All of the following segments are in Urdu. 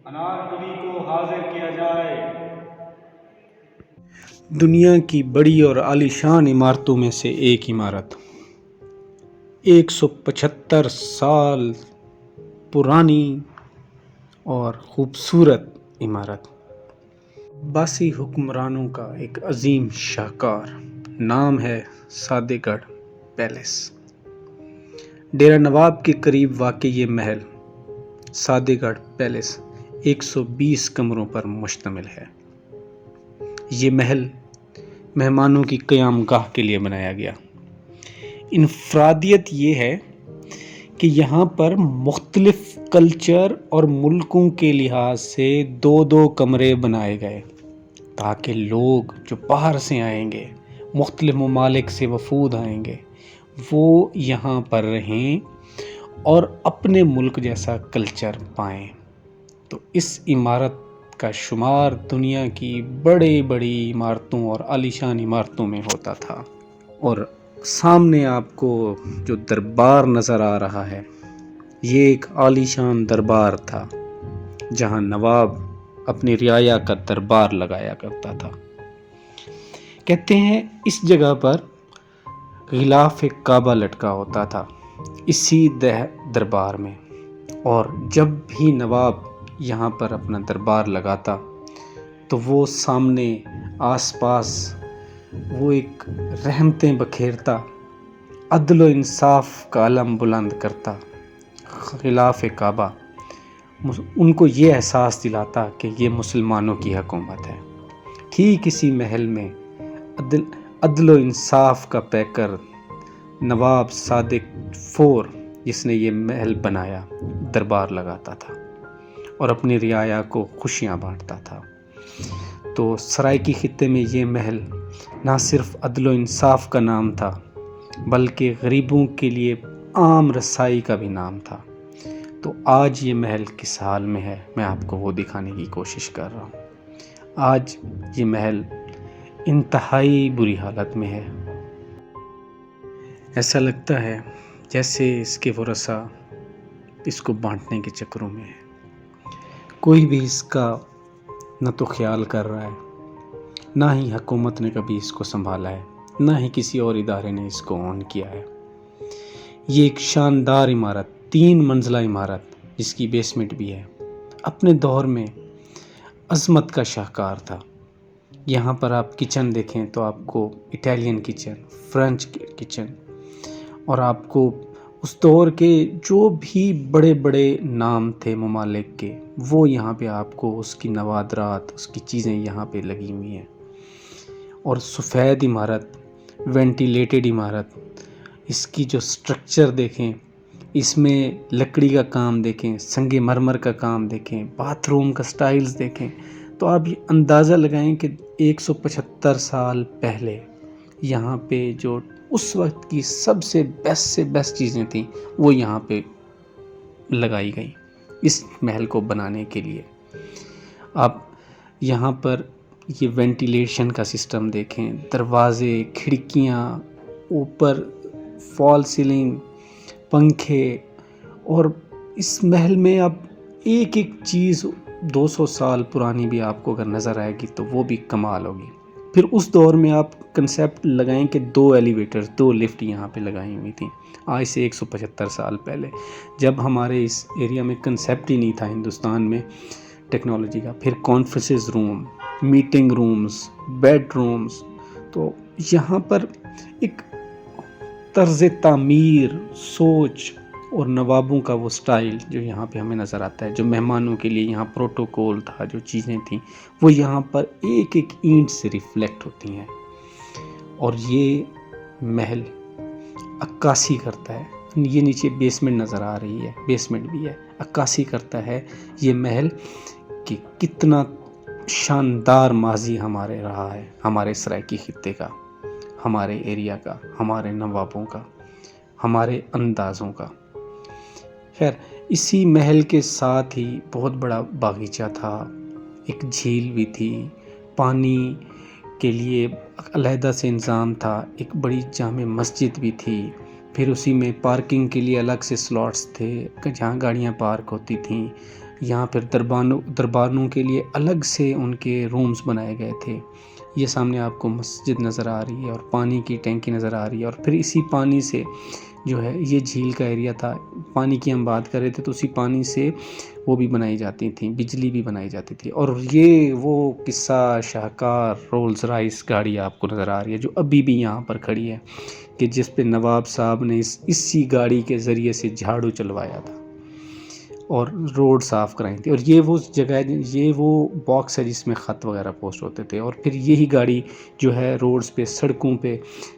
انارکلی کو حاضر کیا جائے۔ دنیا کی بڑی اور عالیشان عمارتوں میں سے ایک عمارت، 175 سال پرانی اور خوبصورت عمارت، عباسی حکمرانوں کا ایک عظیم شاہکار، نام ہے سادے گڑھ پیلیس۔ ڈیرہ نواب کے قریب واقع یہ محل سادے گڑھ پیلیس 120 کمروں پر مشتمل ہے۔ یہ محل مہمانوں کی قیام گاہ کے لیے بنایا گیا۔ انفرادیت یہ ہے کہ یہاں پر مختلف کلچر اور ملکوں کے لحاظ سے 2 کمرے بنائے گئے تاکہ لوگ جو باہر سے آئیں گے، مختلف ممالک سے وفود آئیں گے، وہ یہاں پر رہیں اور اپنے ملک جیسا کلچر پائیں۔ تو اس عمارت کا شمار دنیا کی بڑی عمارتوں اور عالیشان عمارتوں میں ہوتا تھا۔ اور سامنے آپ کو جو دربار نظر آ رہا ہے، یہ ایک عالیشان دربار تھا جہاں نواب اپنی رعایا کا دربار لگایا کرتا تھا۔ کہتے ہیں اس جگہ پر غلاف کعبہ لٹکا ہوتا تھا اسی دربار میں، اور جب بھی نواب یہاں پر اپنا دربار لگاتا تو وہ سامنے آس پاس وہ ایک رحمتیں بکھیرتا، عدل و انصاف کا علم بلند کرتا، غلاف کعبہ ان کو یہ احساس دلاتا کہ یہ مسلمانوں کی حکومت ہے۔ ٹھیک اسی محل میں عدل و انصاف کا پیکر نواب صادق فور، جس نے یہ محل بنایا، دربار لگاتا تھا اور اپنی رعایا کو خوشیاں بانٹتا تھا۔ تو سرائیکی خطے میں یہ محل نہ صرف عدل و انصاف کا نام تھا بلکہ غریبوں کے لیے عام رسائی کا بھی نام تھا۔ تو آج یہ محل کس حال میں ہے، میں آپ کو وہ دکھانے کی کوشش کر رہا ہوں۔ آج یہ محل انتہائی بری حالت میں ہے۔ ایسا لگتا ہے جیسے اس کے ورثاء اس کو بانٹنے کے چکروں میں ہے۔ کوئی بھی اس کا نہ تو خیال کر رہا ہے، نہ ہی حکومت نے کبھی اس کو سنبھالا ہے، نہ ہی کسی اور ادارے نے اس کو آن کیا ہے۔ یہ ایک شاندار عمارت، 3 منزلہ عمارت جس کی بیسمنٹ بھی ہے، اپنے دور میں عظمت کا شاہکار تھا۔ یہاں پر آپ کچن دیکھیں تو آپ کو اٹیلین کچن، فرینچ کچن، اور آپ کو اس دور کے جو بھی بڑے نام تھے ممالک کے، وہ یہاں پہ آپ کو اس کی نوادرات، اس کی چیزیں یہاں پہ لگی ہوئی ہیں۔ اور سفید عمارت، وینٹیلیٹڈ عمارت، اس کی جو سٹرکچر دیکھیں، اس میں لکڑی کا کام دیکھیں، سنگ مرمر کا کام دیکھیں، باتھ روم کا سٹائلز دیکھیں، تو آپ یہ اندازہ لگائیں کہ 175 سال پہلے یہاں پہ جو اس وقت کی سب سے بیسٹ چیزیں تھیں وہ یہاں پہ لگائی گئی اس محل کو بنانے کے لیے۔ آپ یہاں پر یہ وینٹیلیشن کا سسٹم دیکھیں، دروازے، کھڑکیاں، اوپر فال سیلنگ، پنکھے، اور اس محل میں اب ایک چیز 200 سال پرانی بھی آپ کو اگر نظر آئے گی تو وہ بھی کمال ہوگی۔ پھر اس دور میں آپ کنسیپٹ لگائیں کہ 2 ایلیویٹر، 2 لفٹ یہاں پہ لگائی ہوئی تھیں، آج سے 175 سال پہلے، جب ہمارے اس ایریا میں کنسیپٹ ہی نہیں تھا ہندوستان میں ٹیکنالوجی کا۔ پھر کانفرنسز روم، میٹنگ رومز، بیڈ رومز، تو یہاں پر ایک طرز تعمیر، سوچ اور نوابوں کا وہ سٹائل جو یہاں پہ ہمیں نظر آتا ہے، جو مہمانوں کے لیے یہاں پروٹوکول تھا، جو چیزیں تھیں وہ یہاں پر ایک اینٹ سے ریفلیکٹ ہوتی ہیں۔ اور یہ محل عکاسی کرتا ہے، یہ نیچے بیسمنٹ نظر آ رہی ہے، بیسمنٹ بھی ہے، عکاسی کرتا ہے یہ محل کہ کتنا شاندار ماضی ہمارے رہا ہے، ہمارے سرائیکی خطے کا، ہمارے ایریا کا، ہمارے نوابوں کا، ہمارے اندازوں کا۔ خیر، اسی محل کے ساتھ ہی بہت بڑا باغیچہ تھا، ایک جھیل بھی تھی، پانی کے لیے علیحدہ سے انتظام تھا، ایک بڑی جامع مسجد بھی تھی، پھر اسی میں پارکنگ کے لیے الگ سے سلاٹس تھے جہاں گاڑیاں پارک ہوتی تھیں، یہاں پھر دربانوں کے لیے الگ سے ان کے رومز بنائے گئے تھے. یہ سامنے آپ کو مسجد نظر آ رہی ہے اور پانی کی ٹینکی نظر آ رہی ہے. اور پھر اسی پانی سے جو ہے یہ جھیل کا ایریا تھا. پانی کی ہم بات کر رہے تھے تو اسی پانی سے وہ بھی بنائی جاتی تھیں, بجلی بھی بنائی جاتی تھی. اور یہ وہ قصہ شاہکار رولز رائس گاڑی آپ کو نظر آ رہی ہے جو ابھی بھی یہاں پر کھڑی ہے, کہ جس پہ نواب صاحب نے اسی گاڑی کے ذریعے سے جھاڑو چلوایا تھا اور روڈ صاف کرائی تھی. اور یہ وہ جگہ ہے, یہ وہ باکس ہے جس میں خط وغیرہ پوسٹ ہوتے تھے. اور پھر یہی گاڑی جو ہے روڈز پہ, سڑکوں پہ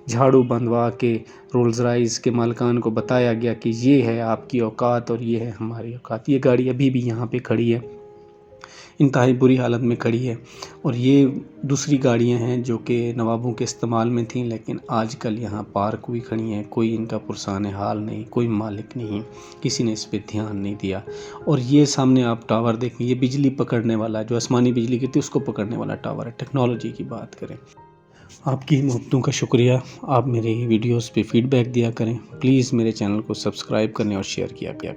جھاڑو بندھوا کے رولز رائس کے مالکان کو بتایا گیا کہ یہ ہے آپ کی اوقات اور یہ ہے ہماری اوقات. یہ گاڑی ابھی بھی یہاں پہ کھڑی ہے, انتہائی بری حالت میں کھڑی ہے. اور یہ دوسری گاڑیاں ہیں جو کہ نوابوں کے استعمال میں تھیں, لیکن آج کل یہاں پارک ہوئی کھڑی ہیں. کوئی ان کا پرسان حال نہیں, کوئی مالک نہیں, کسی نے اس پہ دھیان نہیں دیا. اور یہ سامنے آپ ٹاور دیکھیں, یہ بجلی پکڑنے والا, جو آسمانی بجلی کی تھی اس کو پکڑنے والا ٹاور ہے. ٹیکنالوجی کی بات کریں. آپ کی محبتوں کا شکریہ. آپ میرے ویڈیوز پہ فیڈ بیک دیا کریں. پلیز میرے چینل کو سبسکرائب کریں اور شیئر کیا کریں.